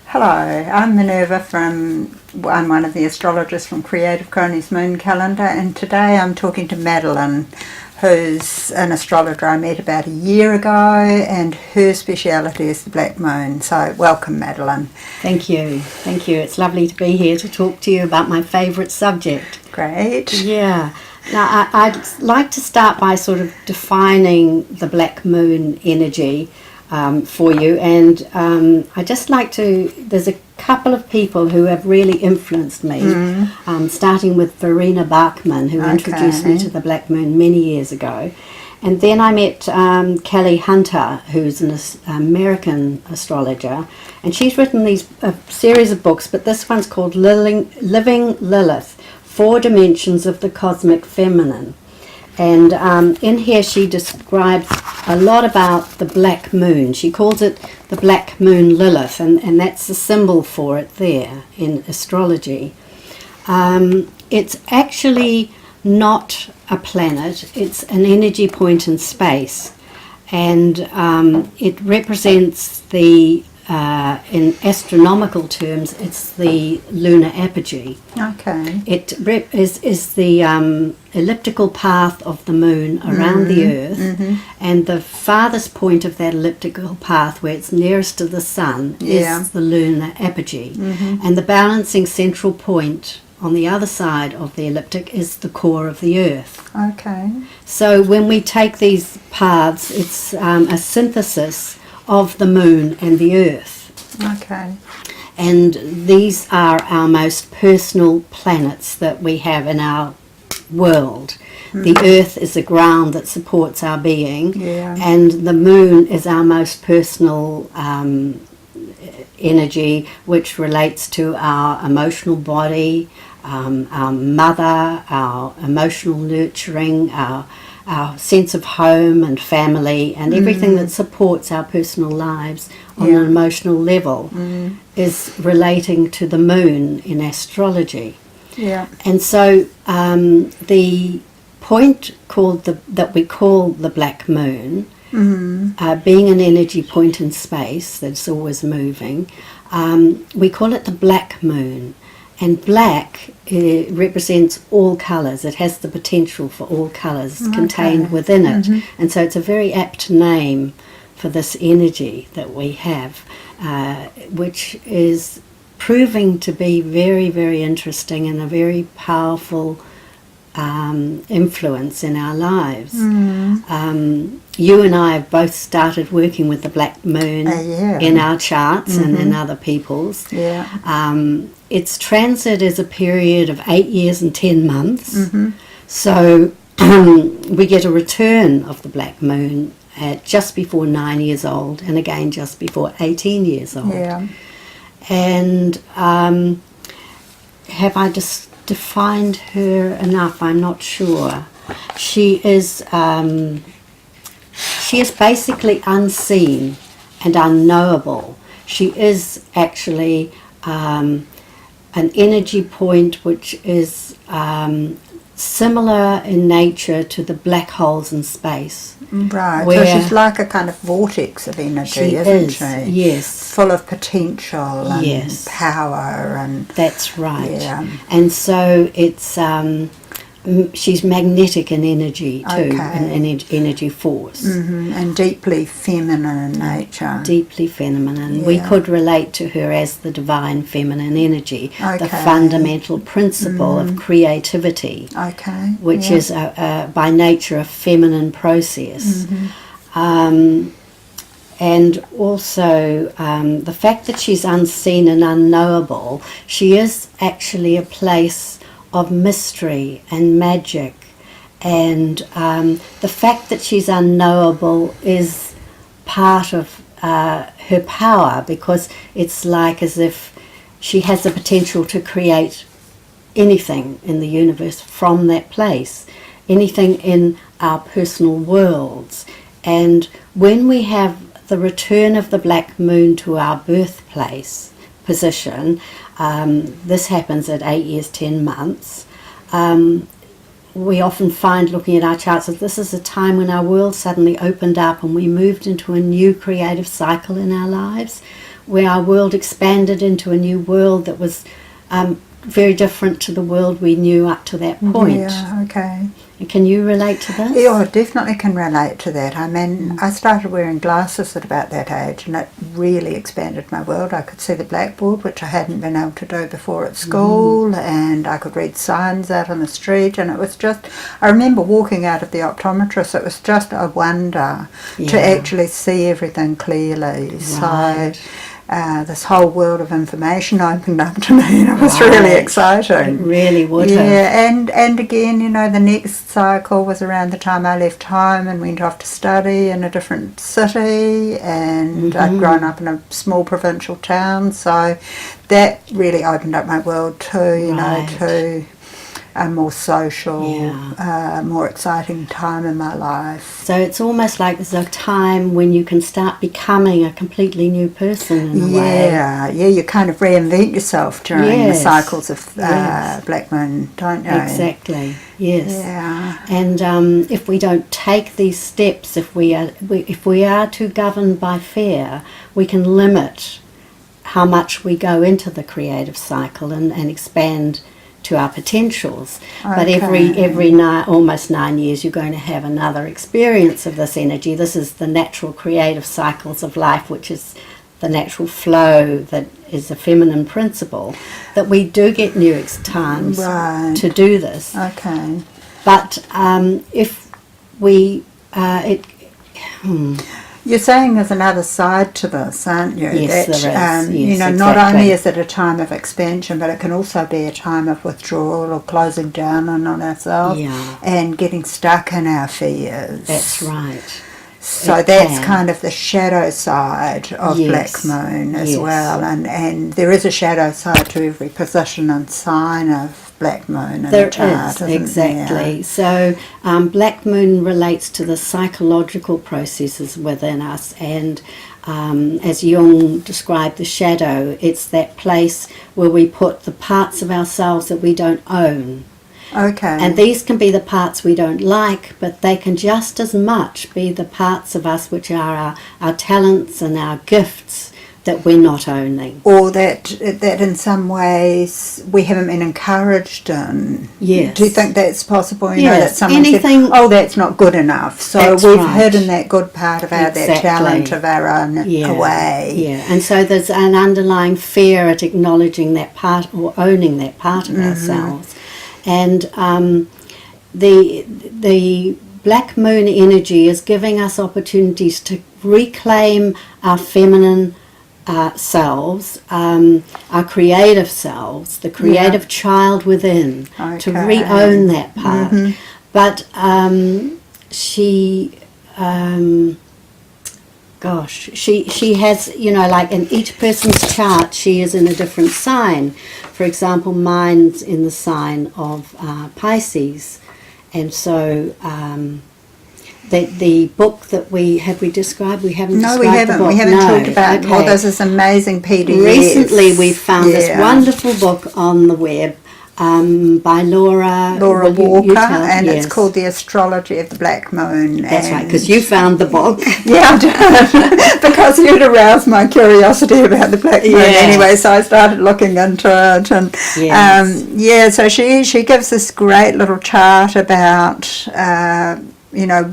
Hello, I'm Minerva I'm one of the astrologers from Creative Cronies Moon Calendar, and today I'm talking to Madeline, who's an astrologer I met about a year ago, and her speciality is the black moon. So welcome, Madeline. Thank you. It's lovely to be here to talk to you about my favourite subject. Great. Yeah. Now, I'd like to start by sort of defining the black moon energy for you, and I'd just like to, there's a couple of people who have really influenced me, starting with Verena Bachman, who introduced me to the black moon many years ago. And then I met Kelly Hunter, who's an American astrologer, and she's written a series of books, but this one's called Living Lilith, 4 Dimensions of the Cosmic Feminine. And in here she describes a lot about the black moon. She calls it the black moon Lilith, and that's the symbol for it there in astrology. It's actually not a planet, it's an energy point in space, and it represents in astronomical terms, it's the lunar apogee. Okay. It is the elliptical path of the moon around the Earth, and the farthest point of that elliptical path, where it's nearest to the sun, is the lunar apogee. And the balancing central point on the other side of the ecliptic is the core of the Earth. Okay. So when we take these paths, it's a synthesis of the moon and the Earth. Okay. And these are our most personal planets that we have in our world. The Earth is the ground that supports our being, and the moon is our most personal energy, which relates to our emotional body, our mother, our emotional nurturing, our sense of home and family, and everything that supports our personal lives on an emotional level is relating to the moon in astrology. Yeah. And so the point that we call the black moon, being an energy point in space that's always moving, we call it the black moon. And black represents all colours. It has the potential for all colours contained within it. And so it's a very apt name for this energy that we have, which is proving to be very, very interesting and a very powerful influence in our lives. You and I have both started working with the black moon in our charts and in other people's. Its transit is a period of 8 years and 10 months. So we get a return of the black moon at just before 9 years old, and again just before 18 years old. And have I just defined her enough? I'm not sure. She is basically unseen and unknowable. She is actually an energy point which is similar in nature to the black holes in space. Right, so she's like a kind of vortex of energy, isn't she? Yes. Full of potential and power. And that's right. Yeah. And so it's she's magnetic in energy too, an energy force. And deeply feminine in nature. Deeply feminine. We could relate to her as the divine feminine energy, the fundamental principle of creativity, which is by nature a feminine process. And also the fact that she's unseen and unknowable, she is actually a place of mystery and magic, and the fact that she's unknowable is part of her power, because it's like as if she has the potential to create anything in the universe from that place, anything in our personal worlds. And when we have the return of the black moon to our birthplace position, this happens at 8 years 10 months, we often find, looking at our charts, that this is a time when our world suddenly opened up and we moved into a new creative cycle in our lives, where our world expanded into a new world that was very different to the world we knew up to that point. Yeah, okay. And can you relate to this? Yeah, I definitely can relate to that. I mean, I started wearing glasses at about that age, and it really expanded my world. I could see the blackboard, which I hadn't been able to do before at school, and I could read signs out on the street, and it was just, I remember walking out of the optometrist, it was just a wonder to actually see everything clearly. Right. So this whole world of information opened up to me, and it was really exciting. It really would have. Yeah, and again, you know, the next cycle was around the time I left home and went off to study in a different city, and I'd grown up in a small provincial town, so that really opened up my world too, you know, to a more social, more exciting time in my life. So it's almost like there's a time when you can start becoming a completely new person in a way. Yeah, you kind of reinvent yourself during the cycles of Black Moon, don't you? Exactly, yes. Yeah. And if we don't take these steps, if we are too governed by fear, we can limit how much we go into the creative cycle and expand to our potentials. But almost 9 years you're going to have another experience of this energy. This is the natural creative cycles of life, which is the natural flow that is a feminine principle, that we do get new times to do this. Okay. But if we You're saying there's another side to this, aren't you? Yes, there is. Yes, you know, exactly. Not only is it a time of expansion, but it can also be a time of withdrawal or closing down on ourselves and getting stuck in our fears. That's right. So that's kind of the shadow side of Black Moon as well. And there is a shadow side to every position and sign of Black Moon in the chart, exactly. So Black Moon relates to the psychological processes within us, and as Jung described the shadow, it's that place where we put the parts of ourselves that we don't own. Okay. And these can be the parts we don't like, but they can just as much be the parts of us which are our talents and our gifts that we're not owning. Or that in some ways we haven't been encouraged in. Yes. Do you think that's possible? You know, that someone anything, said, oh, that's not good enough. So we've hidden that good part of that talent of our own away. Yeah, and so there's an underlying fear at acknowledging that part or owning that part of ourselves. And the Black Moon energy is giving us opportunities to reclaim our feminine selves, our creative selves, the creative child within, to re-own that part. But she has, you know, like in each person's chart, she is in a different sign. For example, mine's in the sign of Pisces, and so the book that we described, we haven't. No, described we haven't. The book. We haven't talked about. Well, there's this amazing PDF. Recently, we found this wonderful book on the web. By Laura Walker, and it's called The Astrology of the Black Moon. That's right, because you found the book. Yeah, I did, because you'd aroused my curiosity about the Black Moon anyway, so I started looking into it. And so she gives this great little chart about,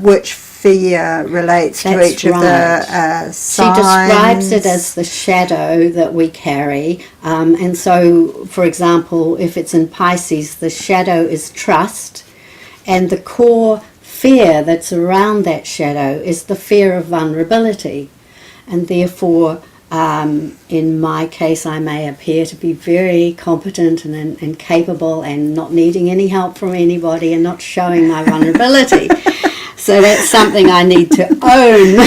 which fear relates to each of the signs. She describes it as the shadow that we carry. And so, for example, if it's in Pisces, the shadow is trust, and the core fear that's around that shadow is the fear of vulnerability. And therefore, in my case, I may appear to be very competent and capable and not needing any help from anybody and not showing my vulnerability. So that's something I need to own.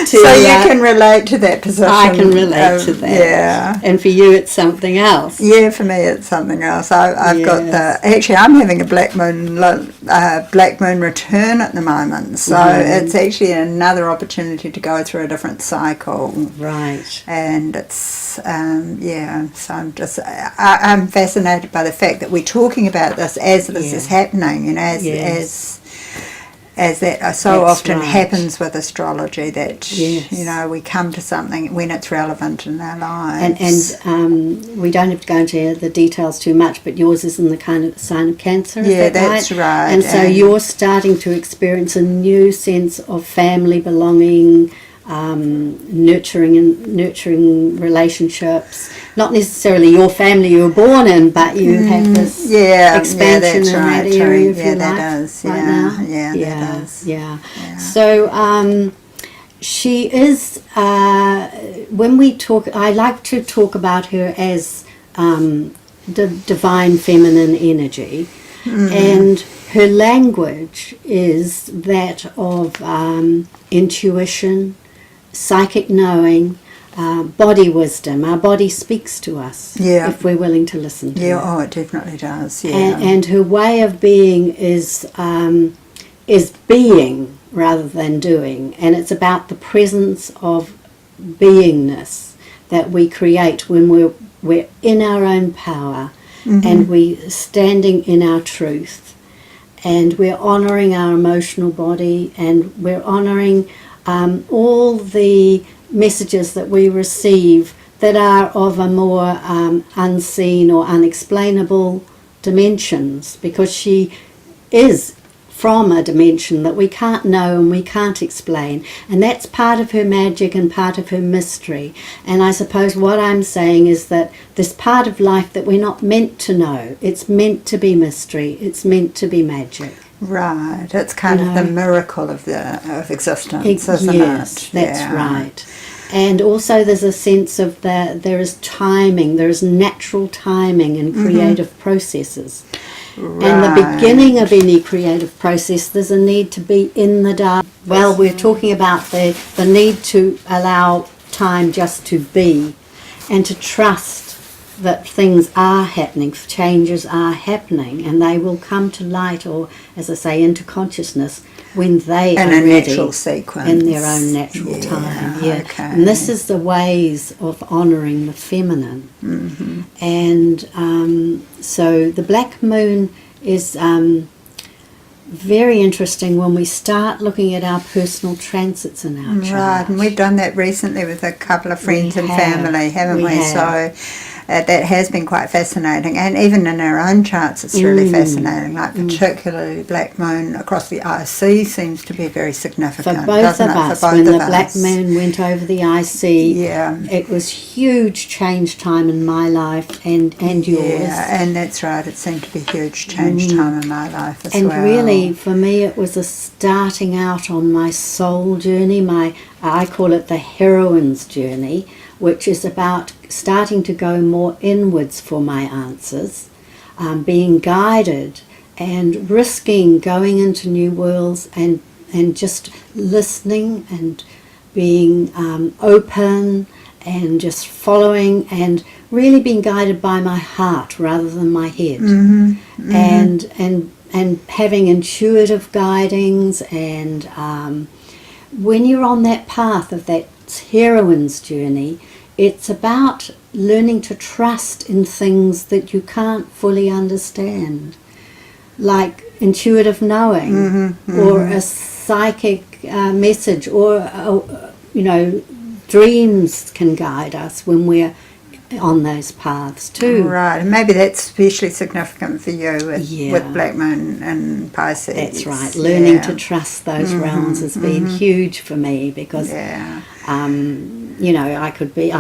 to. So you can relate to that position. I can relate to that. Yeah. And for you, it's something else. Yeah, for me it's something else. I've got actually I'm having a black moon return at the moment, so it's actually another opportunity to go through a different cycle. Right. And it's so I'm fascinated by the fact that we're talking about this as this is happening, as that so That's often right. happens with astrology, that we come to something when it's relevant in our lives. And we don't have to go into the details too much, but yours is in the kind of sign of Cancer. Yeah, is that that's right. And so you're starting to experience a new sense of family belonging, nurturing relationships. Not necessarily your family you were born in, but you have this expansion in that area, if you like, right now. That does. Yeah. So she is, when we talk, I like to talk about her as the divine feminine energy, and her language is that of intuition, psychic knowing, body wisdom. Our body speaks to us if we're willing to listen to it. Yeah, it definitely does. Yeah. And her way of being is being rather than doing, and it's about the presence of beingness that we create when we're in our own power, and we're standing in our truth, and we're honouring our emotional body, and we're honouring all the messages that we receive that are of a more unseen or unexplainable dimensions, because she is from a dimension that we can't know and we can't explain, and that's part of her magic and part of her mystery. And I suppose what I'm saying is that this part of life that we're not meant to know, it's meant to be mystery, it's meant to be magic. Right, it's kind of the miracle of existence, isn't it? Yes, that's right. And also there's a sense of that there is timing, there is natural timing in creative processes. Right. And the beginning of any creative process, there's a need to be in the dark. Well, we're talking about the need to allow time just to be, and to trust that things are happening, changes are happening, and they will come to light, or, as I say, into consciousness when they are ready, natural sequence, in their own natural time. Yeah, okay. And this is the ways of honouring the feminine. And so the black moon is very interesting when we start looking at our personal transits in our chart. Right, and we've done that recently with a couple of friends and family, haven't we? So that has been quite fascinating, and even in our own charts it's really fascinating, like particularly black moon across the IC seems to be very significant for both of us. When the black moon went over the IC, it was huge change time in my life and yours. Yeah, and that's right, it seemed to be huge change time in my life as well. And really for me it was a starting out on my soul journey, I call it the heroine's journey, which is about starting to go more inwards for my answers, being guided and risking going into new worlds, and just listening and being open and just following, and really being guided by my heart rather than my head. And having intuitive guidings, and when you're on that path of that heroine's journey, it's about learning to trust in things that you can't fully understand, like intuitive knowing, or a psychic message, or dreams can guide us when we're on those paths too. Right, and maybe that's especially significant for you with Black Moon and Pisces. That's right. Learning to trust those realms has been huge for me, because I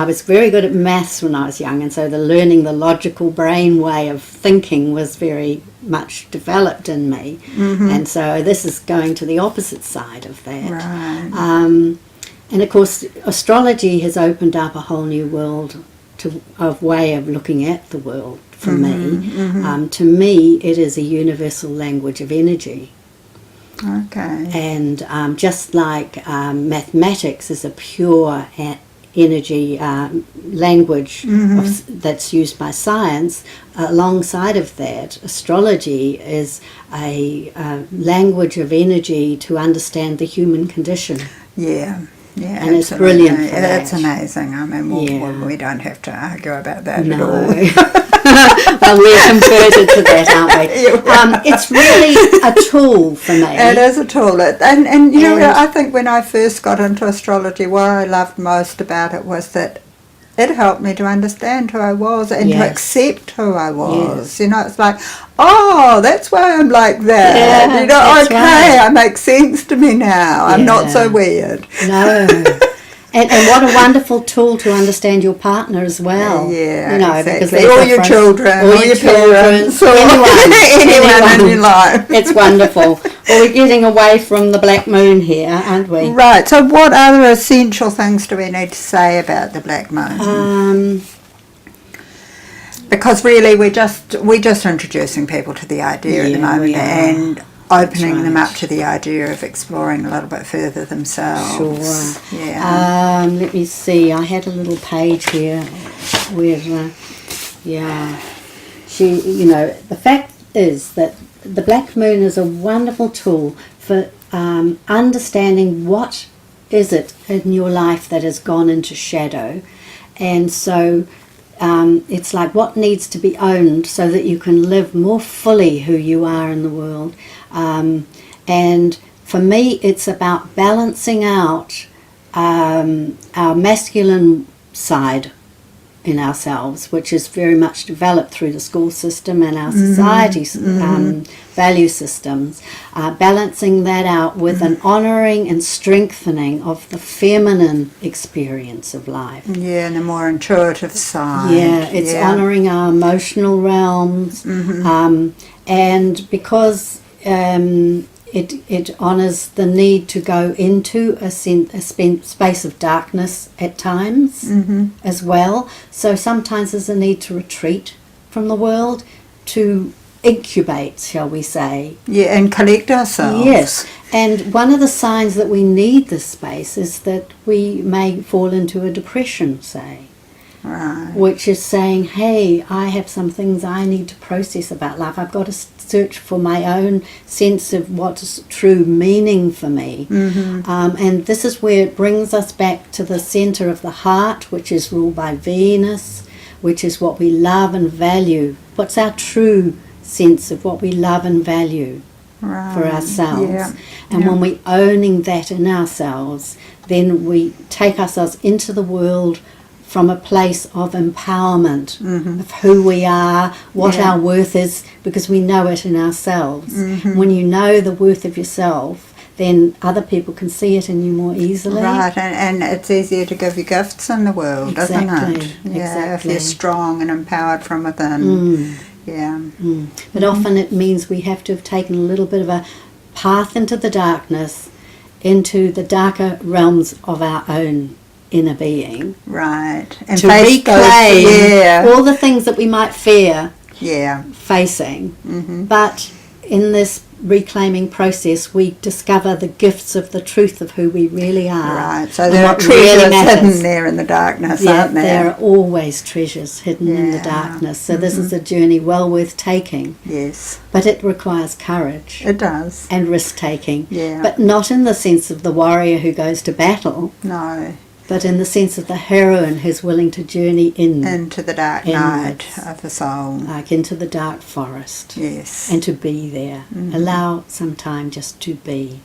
was very good at maths when I was young, and so learning the logical brain way of thinking was very much developed in me. And so this is going to the opposite side of that. Right. And of course astrology has opened up a whole new world of way of looking at the world for me. To me it is a universal language of energy. Okay. And just like mathematics is a pure energy language that's used by science, alongside of that, astrology is a language of energy to understand the human condition. Yeah. Yeah, and absolutely. It's brilliant for that. It's amazing. I mean, we don't have to argue about that at all. Well, we're converted to that, aren't we? It's really a tool for me. It is a tool. And you know, I think when I first got into astrology, what I loved most about it was that it helped me to understand who I was and to accept who I was. Yes. You know, it's like, oh, that's why I'm like that. Yeah, you know, okay, right. it makes sense to me now. I'm not so weird. No. And what a wonderful tool to understand your partner as well. Yeah, you know, exactly. because all your children, all your parents, anyone in your life. It's wonderful. Well, we're getting away from the black moon here, aren't we? Right. So, what other essential things do we need to say about the black moon? Because really, we're just introducing people to the idea at the moment and opening them up to the idea of exploring a little bit further themselves. Sure. Yeah. Let me see. I had a little page here where, she. You know, the fact is that the black moon is a wonderful tool for understanding what is it in your life that has gone into shadow, and so. It's like what needs to be owned so that you can live more fully who you are in the world. And for me, it's about balancing out our masculine side in ourselves, which is very much developed through the school system and our society's value systems, balancing that out with an honouring and strengthening of the feminine experience of life. Yeah, and the more intuitive side. Yeah, it's honouring our emotional realms, and because it honours the need to go into a space of darkness at times as well. So sometimes there's a need to retreat from the world, to incubate, shall we say. Yeah, and collect ourselves. Yes, and one of the signs that we need this space is that we may fall into a depression, say. Right. Which is saying, hey, I have some things I need to process about life. I've got to search for my own sense of what's true meaning for me. And this is where it brings us back to the centre of the heart, which is ruled by Venus, which is what we love and value. What's our true sense of what we love and value for ourselves? Yeah. And when we're owning that in ourselves, then we take ourselves into the world from a place of empowerment of who we are, what our worth is, because we know it in ourselves. When you know the worth of yourself, then other people can see it in you more easily. Right, and it's easier to give you gifts in the world, isn't it? Yeah, if you're strong and empowered from within. But often it means we have to have taken a little bit of a path into the darkness, into the darker realms of our own inner being, right, and to reclaim all the things that we might fear facing. But in this reclaiming process, we discover the gifts of the truth of who we really are. Right, so there are treasures hidden there in the darkness, aren't there? There are always treasures hidden in the darkness. So this is a journey well worth taking. Yes. But it requires courage. It does. And risk-taking. Yeah. But not in the sense of the warrior who goes to battle. No. But in the sense of the heroine who's willing to journey into the dark night of the soul. Like into the dark forest. Yes. And to be there. Allow some time just to be.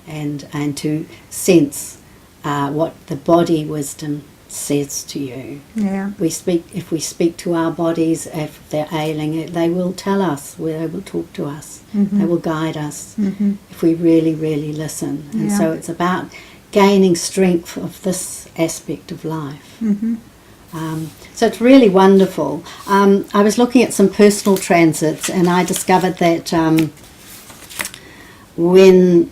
And to sense what the body wisdom says to you. Yeah. If we speak to our bodies, if they're ailing, they will tell us, they will talk to us. They will guide us if we really, really listen. And so it's about gaining strength of this aspect of life. So it's really wonderful. I was looking at some personal transits, and I discovered that when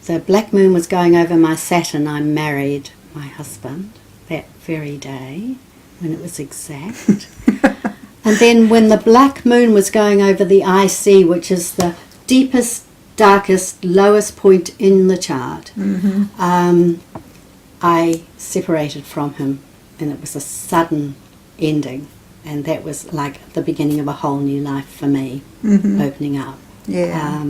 the black moon was going over my Saturn, I married my husband that very day when it was exact. And then when the black moon was going over the IC, which is the deepest, darkest, lowest point in the chart, I separated from him, and it was a sudden ending, and that was like the beginning of a whole new life for me, opening up. Yeah.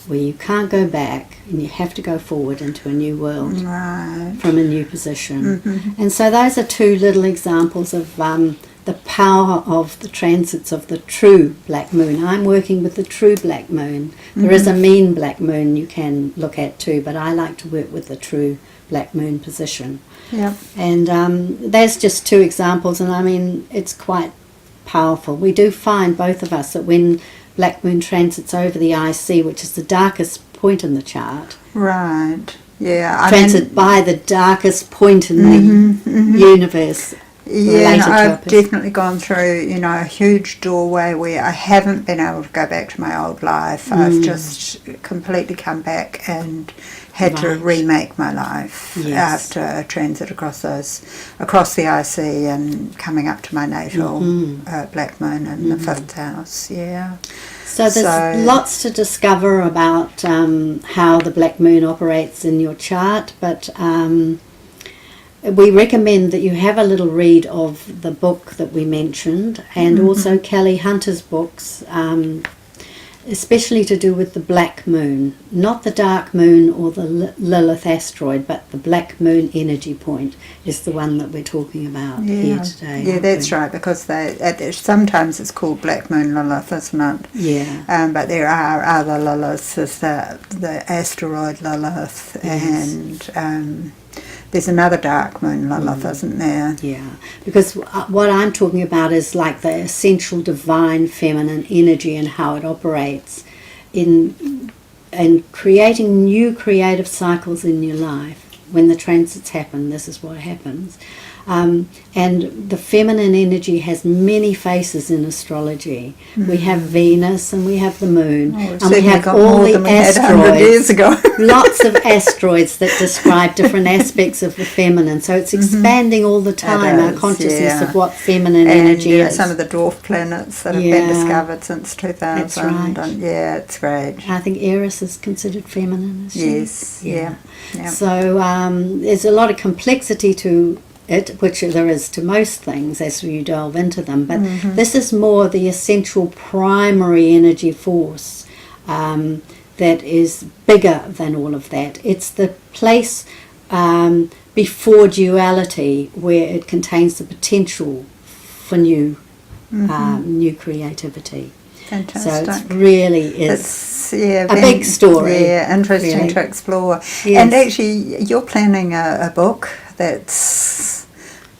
Where you can't go back, and you have to go forward into a new world Right. from a new position. And so those are two little examples of the power of the transits of the true black moon. I'm working with the true black moon. There is a mean black moon you can look at too, but I like to work with the true black moon position. Yep. And that's just two examples, and I mean, it's quite powerful. We do find, both of us, that when black moon transits over the IC, which is the darkest point in the chart, Right. Yeah. transit by the darkest point in the universe. Yeah, related to I've our person. definitely gone through, a huge doorway where I haven't been able to go back to my old life. I've just completely come back and had to Right. remake my life Yes. after a transit across the IC and coming up to my natal black moon in the 5th house. Yeah. So there's lots to discover about how the black moon operates in your chart, but we recommend that you have a little read of the book that we mentioned, and also Kelly Hunter's books, especially to do with the black moon, not the dark moon or the Lilith asteroid, but the black moon energy point is the one that we're talking about here today. Yeah, that's right, because sometimes it's called black moon Lilith, isn't it? Yeah. But there are other Liliths. There's the asteroid Lilith, and there's another dark moon Lilith, isn't there? Yeah, because what I'm talking about is like the essential divine feminine energy and how it operates in creating new creative cycles in your life. When the transits happen, this is what happens. And the feminine energy has many faces in astrology. We have Venus and we have the moon, and we have all the asteroids. Years ago. Lots of asteroids that describe different aspects of the feminine. So it's expanding all the time, our consciousness of what feminine energy is. Some of the dwarf planets that have been discovered since 2000. That's right. And it's great. I think Eris is considered feminine, is she? Yes, yeah. So there's a lot of complexity to it, which there is to most things as you delve into them, but this is more the essential primary energy force that is bigger than all of that. It's the place before duality where it contains the potential for new creativity. Fantastic. So it really is a big story. Yeah, interesting really. to explore. Yes. And actually, you're planning a book that's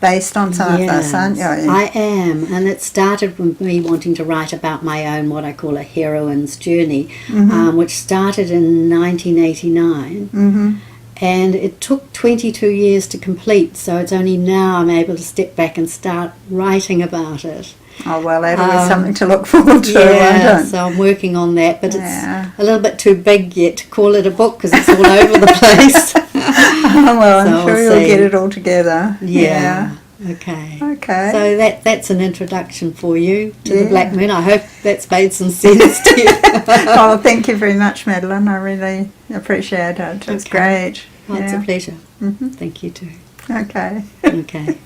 based on some of this, aren't you? I am, and it started with me wanting to write about my own, what I call a heroine's journey, which started in 1989. And it took 22 years to complete, so it's only now I'm able to step back and start writing about it. Oh, well, that'll be something to look forward to, Yeah, won't it? so I'm working on that, but Yeah. it's a little bit too big yet to call it a book because it's all over the place. Oh, well, I'm So sure we'll you'll see. get it all together. Yeah. Okay. Okay. So that's an introduction for you to the Black Moon. I hope that's made some sense to you. Oh, thank you very much, Madeline. I really appreciate it. It's great. Well, it's a pleasure. Thank you too. Okay. Okay.